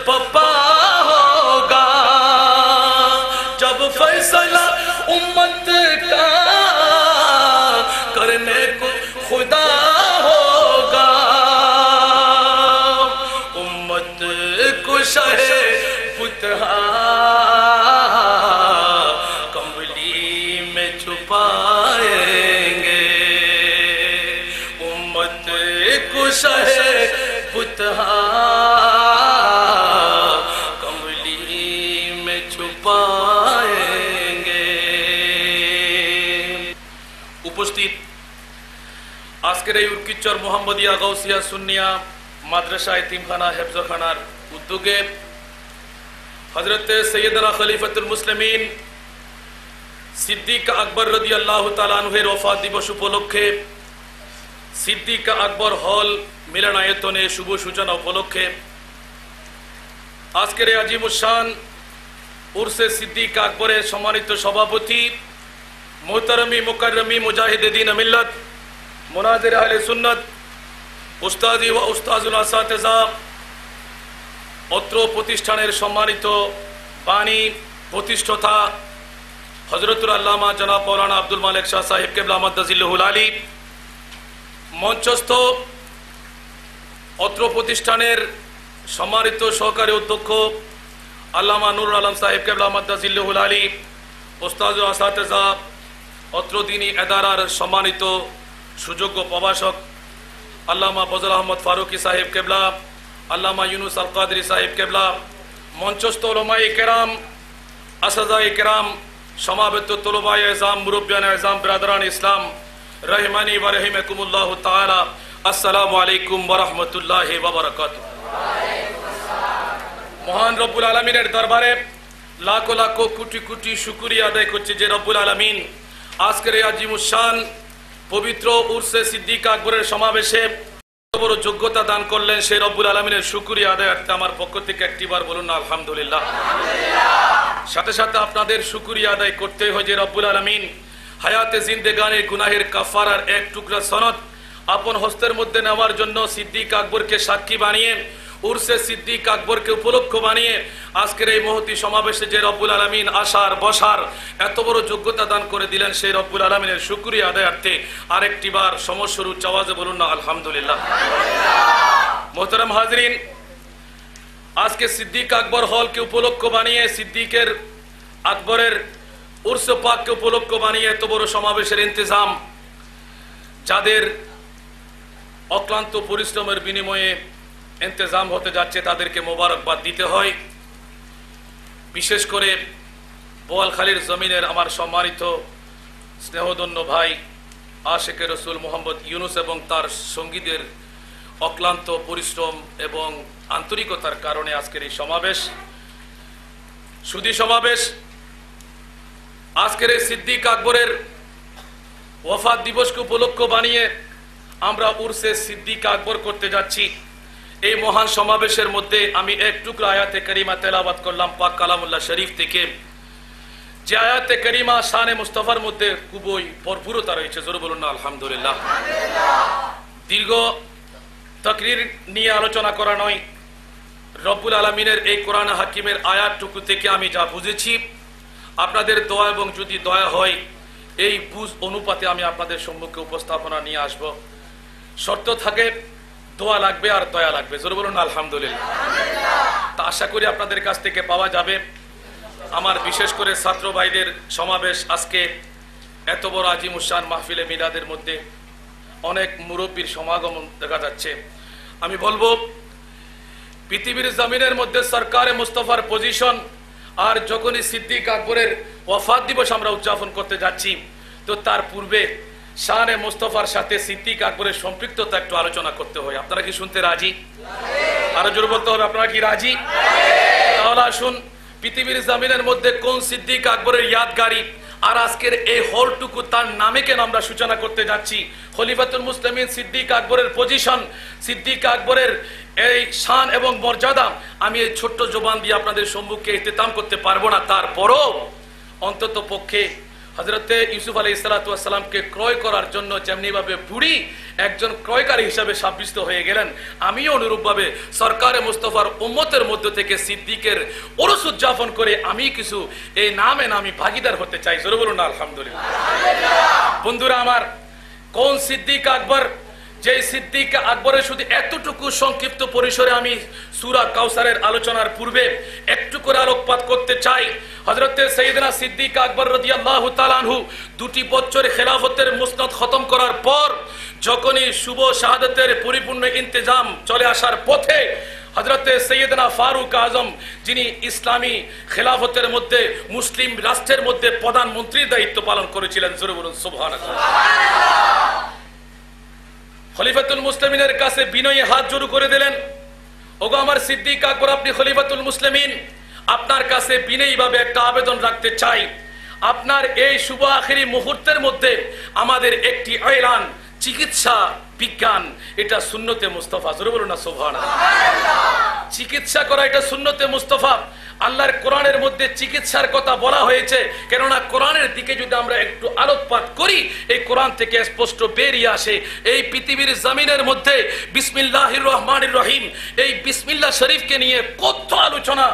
पप्पा होगा, जब फैसला उम्मत का करने को खुदा होगा, उम्मत को शहे पुतहा कंबली में छुपाएंगे, उम्मत को शहे पुतहा कंबली में छुपाएंगे। उपस्थित আজকের এই উৎকিচ্চর মোহাম্মদিয়া গাউসিয়া সুন্নিয়া মাদ্রাসা এতিমখানা হেফজখানার উদ্যোগে হযরত সৈয়দনা খলিফাতুল মুসলিমিন সিদ্দিক আকবর রাদিয়াল্লাহু তাআলা আনহুর ওফাত দিবস উপলক্ষে সিদ্দিক আকবর হল মিলনায়তনে শুভ সূচনা উপলক্ষে আজকের এই আজিমুশান উরসে সিদ্দিক আকবরের সম্মানিত সভাপতি মোহতারমি মুকাররমি মুজাহিদে দ্বীন মিল্লাত মুনাজির আহলে সুন্নাত উস্তাদি ও উস্তাজুল আসাতিজা অত্র প্রতিষ্ঠানের সম্মানিত বাণী প্রতিষ্ঠাতা হযরতুল আল্লামা জনাব মাওলানা আব্দুল মালিক শাহ সাহেব কেবলা মাদ্দাজিল্লাহুল আলী, মঞ্চস্থ অত্র প্রতিষ্ঠানের সম্মানিত সহকারী অধ্যক্ষ আল্লামা নুরুল আলম সাহেব কেবলা মাদ্দাজিল্লাহুল আলী, উস্তাজুল আসাতিজা অত্র দ্বীনী ইদারার সম্মানিত সুযোগ্য প্রভাষক আল্লামা ফজল আহমদ ফারুকি সাহেব কেবলা, আল্লামা ইউনুস আল কাদরি সাহেব কেবলা, মঞ্চস্থ উলামায়ে কেরাম, আসাদায়ে কেরাম, সমাবেত তুলবায়ে ইজাম, মুরব্বিয়ানে ইজাম, বিরাদরান ইসলাম রহমানি ওয়া রহিমাকুমুল্লাহ তাআলা, আসসালামু আলাইকুম ওয়া রাহমাতুল্লাহি ওয়া বারাকাতুহু। মহান রব্বুল আলামিনের দরবারে লাখো লাখো কোটি কোটি শুকরিয়া আদায় করছি যে রব্বুল আলামিন আজকের এই আজিমুশান পবিত্র উরসে সিদ্দিক আকবরের সমাবেশে বড় যোগ্যতা দান করলেন। সেই রব্বুল আলামিনের শুকরিয়া আদায়ার্থে আমার পক্ষ থেকে একটিবার বলুন না আলহামদুলিল্লাহ। সাথে সাথে আপনাদের শুকরিয়া আদায় করতে হয় যে রব্বুল আলামিন হায়াতে জিন্দেগানির গুনাহের কাফারার এক টুকরা সনদ আপন হস্তের মধ্যে নেওয়ার জন্য সিদ্দিক আকবরকে সাক্ষী বানিয়ে উরসে সিদ্দিক আকবরকে উপলক্ষ বানিয়ে আজকের এই মহতি সমাবেশে যে রব্বুল আলামিন আসার বসার এত বড় যোগ্যতা দান করে দিলেন, সেই রব্বুল আলামিনের শুকরিয়া আদায়ার্থে আরেকটি বার সমস্বর উচ্চ আওয়াজে বলুন না আলহামদুলিল্লাহ। মোহতারাম হাজরিন, আজকে সিদ্দিক আকবর হলকে উপলক্ষ বানিয়ে সিদ্দিকের আকবরের উরসে পাককে উপলক্ষ বানিয়ে এত বড় সমাবেশের ইন্তজাম যাদের অক্লান্ত পরিশ্রমের বিনিময়ে ইন্তজাম হতে যাচ্ছে তাদেরকে মোবারকবাদ দিতে হয়। বিশেষ করে বোয়ালখালীর জমিনের আমার সম্মানিত স্নেহধন্য ভাই আশিকে রসুল মোহাম্মদ ইউনুস এবং তার সঙ্গীদের অক্লান্ত পরিশ্রম এবং আন্তরিকতার কারণে আজকের এই সমাবেশ, সুধী সমাবেশ। আজকের এই সিদ্দিক আকবরের ওয়াফাত দিবসকে উপলক্ষ বানিয়ে আমরা উরসে সিদ্দিক আকবর করতে যাচ্ছি। এই মহান সমাবেশের মধ্যে আমি এক টুকরা আয়াতে করিমা তেলাওয়াত করলাম পাক কালামুল্লাহ শরীফ থেকে, যে আয়াতে করিমা শানে মুস্তাফার মধ্যে খুবই ভরপুরতা রয়েছে। জোরে বলুন না আলহামদুলিল্লাহ। দীর্ঘ তাকরীর নিয়ে আলোচনা করা নয়, রব্বুল আলামিনের এই কোরআন হাকিমের আয়াতটুকু থেকে আমি যা বুঝেছি আপনাদের দোয়া এবং যদি দয়া হয় এই বুঝ অনুপাতে আমি আপনাদের সম্মুখে উপস্থাপনা নিয়ে আসব। শর্ত থাকে দোয়া লাগবে আর দয়া লাগবে। জোরে বলুন আলহামদুলিল্লাহ। তা আশা করি আপনাদের কাছ থেকে পাওয়া যাবে। আমার বিশেষ করে ছাত্র ভাইদের সমাবেশ, আজকে এত বড় আজিমুশান মাহফিলে মিলাদের মধ্যে অনেক মুরব্বীর সমাগম দেখা যাচ্ছে। আমি বলবো পৃথিবীর জমিনের মধ্যে সরকারে মুস্তফার পজিশন, আর যখনই সিদ্দিক আকবরের ওয়াফাত দিবস আমরা উদযাপন করতে যাচ্ছি তো তার পূর্বে শানে মুস্তফার সাথে সিদ্দিক আকবরের সম্পৃক্ততা একটু আলোচনা করতে হয়। আপনারা কি শুনতে রাজি? আরো জোরে বলতে হবে, আপনারা কি রাজি? তাহলে আসুন পৃথিবীর জমিনের মধ্যে কোন সিদ্দিক আকবরের ইয়াদগারি আর আজকের এই হলটুকু তার নামে কেন আমরা সূচনা করতে যাচ্ছি। খলিফাতুল মুসলিমিন সিদ্দিক আকবরের পজিশন, সিদ্দিক আকবরের এই শান এবং মর্যাদা আমি এই ছোট্ট জবান দিয়ে আপনাদের সম্মুখে ইহতিতাম করতে পারবো না। তারপরও অন্তত পক্ষে হযরতে ইউসুফ আলাইহিস সালাতু ওয়াস সালামকে ক্রয় করার জন্য যেমনি ভাবে বুড়ি একজন ক্রয়কারী হিসাবে সাব্যস্ত হয়ে গেলেন। আমিও অনুরূপভাবে সরকারে মুস্তফার উম্মতের মধ্য থেকে সিদ্দিকের ওরস উদযাপন করে আমি কিছু এই নামে আমি ভাগিদার হতে চাই। জোরে বলুন আলহামদুলিল্লাহ। বন্ধুরা আমার, কোন সিদ্দিক আকবর? যে সিদ্দিক আকবরের শুধু এতটুকু সংক্ষিপ্ত পরিসরে আমি সূরা কাউসারের আলোচনার পূর্বে একটু করে আলোকপাত করতে চাই। হযরতে সাইয়েদনা সিদ্দিক আকবর রাদিয়াল্লাহু তাআলা আনহু 2 বছর খেলাফতের মুসনদ খতম করার পর যখনই শুভ শাহাদাতের পরিপূর্ণ ইন্তজাম চলে আসার পথে হযরতে সৈয়দনা ফারুক আজম, যিনি ইসলামী খেলাফতের মধ্যে মুসলিম রাষ্ট্রের মধ্যে প্রধানমন্ত্রীর দায়িত্ব পালন করেছিলেন। জোরে বলুন সুবহানাল্লাহ। খলিফাতুল মুসলিমিনের কাছে বিনয়ী হাত জোড় করে দিলেন, ওগো আমার সিদ্দিক আকবর, আপনি খলিফাতুল মুসলিমিন, আপনার কাছে বিনয়ীভাবে একটা আবেদন রাখতে চাই। আপনার এই শুভ আখেরি মুহূর্তের মধ্যে আমাদের একটি এলান, চিকিৎসা বিজ্ঞান, এটা সুন্নতে মুস্তাফা। জোরে বলুন না সুবহানাল্লাহ। চিকিৎসা করা এটা সুন্নতে মুস্তাফা। আল্লাহর কোরআনের মধ্যে চিকিৎসার কথা বলা হয়েছে, কেননা কোরআনের দিকে যদি আমরা একটু আলোকপাত করি এই কোরআন থেকে স্পষ্ট বেরিয়ে আসে এই পৃথিবীর জমিনের মধ্যে বিসমিল্লাহির রহমানির রহিম, এই বিসমিল্লাহ শরীফকে নিয়ে কত আলোচনা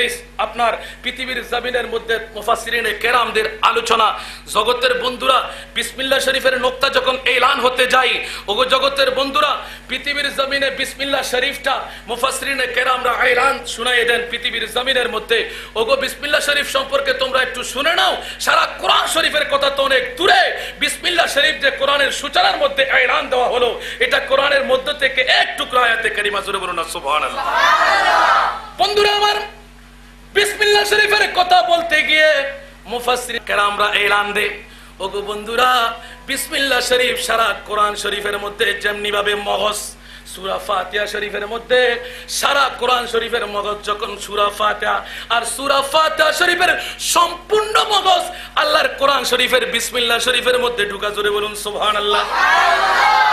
এই আপনার পৃথিবীর জমিনের মধ্যে মুফাসসিরিনে কেরামদের আলোচনা। জগতের বন্ধুরা, বিসমিল্লাহ শরীফের নোক্তা যখন এলান হতে যায়, ওগো জগতের বন্ধুরা, পৃথিবীর জমিনে বিসমিল্লাহ শরীফটা মুফাসসিরিনে কেরামরা এলান শুনাই দেন পৃথিবীর জমিনের মধ্যে। ওগো বিসমিল্লাহ শরীফ সম্পর্কে তোমরা একটু শুনে নাও। সারা কোরআন শরীফের কথা তো অনেক দূরে, বিসমিল্লাহ শরীফ যে কোরআনের সূচনার মধ্যে এলান দেওয়া হলো, এটা কোরআনের মধ্য থেকে এক টুকরা আয়াতে কারিমা। জোরে বলুন না সুবহানাল্লাহ। বন্ধুরা আমার, বিসমিল্লাহ শরীফের কথা বলতে গিয়ে মুফাসসিরিন কেরামরা এলান দেয়, ওগো বন্ধুরা, বিসমিল্লাহ শরীফ সারা কোরআন শরীফের মধ্যে যেমনি ভাবে মগজ, সূরা ফাতিহা শরীফের মধ্যে সারা কোরআন শরীফের মগজ যখন সূরা ফাতিহা, আর সূরা ফাতিহা শরীফের সম্পূর্ণ মগজ আল্লাহর কোরআন শরীফের বিসমিল্লাহ শরীফের মধ্যে ঢুকা। জোরে বলুন সুবহানাল্লাহ।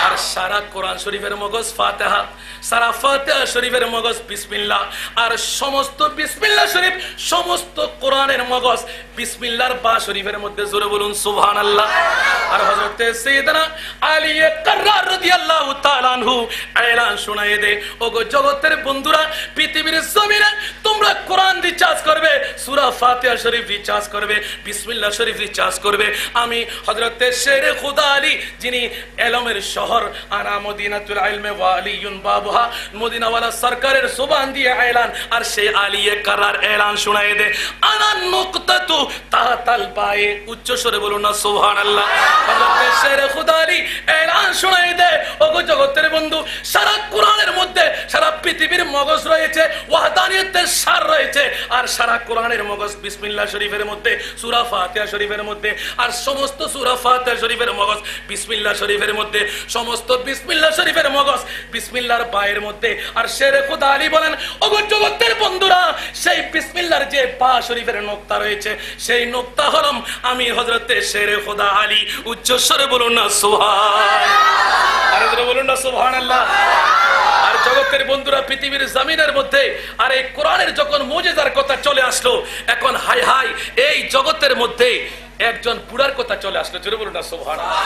আর সারা কোরআন শরীফের মগজ ফাতিহা, সারা ফাতিহা শরীফের মগজ বিসমিল্লাহ, আর সমস্ত বিসমিল্লাহ শরীফ সমস্ত কোরআনের মগজ বিসমিল্লাহর বা শরীফের মধ্যে। জোরে বলুন সুবহানাল্লাহ। আর হযরতে সাইয়েদনা আলী কাররার রাদিয়াল্লাহু তাআলা আনহু এলান শুনায়ে দে, ওগো জগতের বন্ধুরা, পৃথিবীর জমিনে তোমরা কোরআন রিচার্জ করবে, সূরা ফাতিহা শরীফ রিচার্জ করবে, বিসমিল্লাহ শরীফ রিচার্জ করবে। আমি হযরতে শেরে খুদা আলী, যিনি ইলমের শহর, আনা মদিনাতুল ইলমে ওয়া আলিয়ুন বাবুহা, মদিনাওয়ালা সরকারের জবান দিয়ে এলান, আর সেই আলী কাররার এলান শুনায়ে দে, আনা নুকতাতু তাতাল বায়ে। উচ্চ স্বরে বলুন না সুবহানাল্লাহ। হযরতে শেরে খুদা আলী এলান শুনায়ে দে, ওগো জগতের বন্ধু, সারা কোরআনের মধ্যে সারা পৃথিবীর মগজ রয়েছে, ওয়াহদানিয়তের সার রয়েছে, আর সারা কোরআনের মগজ বিসমিল্লাহ শরীফের মধ্যে, সূরা ফাতিহা শরীফের মধ্যে, আর সমস্ত সূরা ফাতিহা শরীফের মগজ বিসমিল্লাহ শরীফের মধ্যে, সমস্ত বিসমিল্লাহ শরীফের মগজ বিসমিল্লাহর বায়ের মধ্যে। আর শেরে খুদা আলী বলেন, ওগো জগতের বন্ধুরা, সেই বিসমিল্লাহর যে বা শরীফের নোক্তা রয়েছে, সেই নোক্তা হলাম আমি হযরতে শেরে খুদা আলী। উচ্চ স্বরে বলুন না সুবহানাল্লাহ। আর জোরে বলুন না সুবহানাল্লাহ। আর জগতের বন্ধুরা, পৃথিবীর জমিনের মধ্যে আর এই কোরআনের যখন মুজিজার কথা চলে আসলো, এখন হাই হাই এই জগতের মধ্যে একজন বুড়ার কথা চলে আসলো। জোরে বলুন না সুবহানাল্লাহ।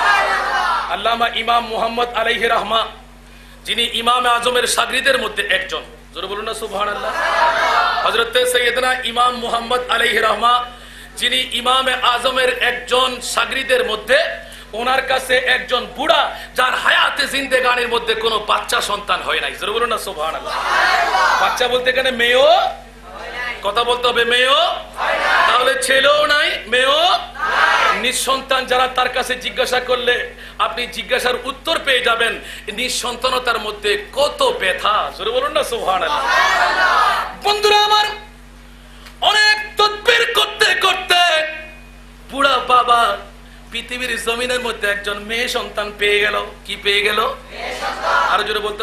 আল্লামা ইমাম মুহাম্মদ আলাইহি রাহমা, যিনি ইমামে আজমের শাগিরদের মধ্যে একজন। জোরে বলুন না সুবহানাল্লাহ। হযরতে সাইয়েদনা ইমাম মুহাম্মদ আলাইহি রাহমা, যিনি ইমামে আজমের একজন শাগিরদের মধ্যে, ওনার কাছে একজন বুড়া, যার হায়াতে জিন্দেগানির মধ্যে কোনো বাচ্চা সন্তান হয় নাই। জোরে বলুন না সুবহানাল্লাহ। বাচ্চা বলতে এখানে মেয়েও, কথা বলতে হবে, মেয়েও, তাহলে ছেলেও নাই, মেয়েও নিঃসন্তান। যারা তার কাছে জিজ্ঞাসা করলে আপনি জিজ্ঞাসার উত্তর পেয়ে যাবেন, নিঃসন্তানতার মধ্যে কত ব্যথা। জোরে বলুন না সুবহানাল্লাহ। বন্ধুরা আমার, অনেক তদবির করতে করতে বুড়া বাবা পৃথিবীর জমিনের মধ্যে একজন মেয়ে সন্তান পেয়ে গেল। কি পেয়ে গেল? আর জোরে বলতে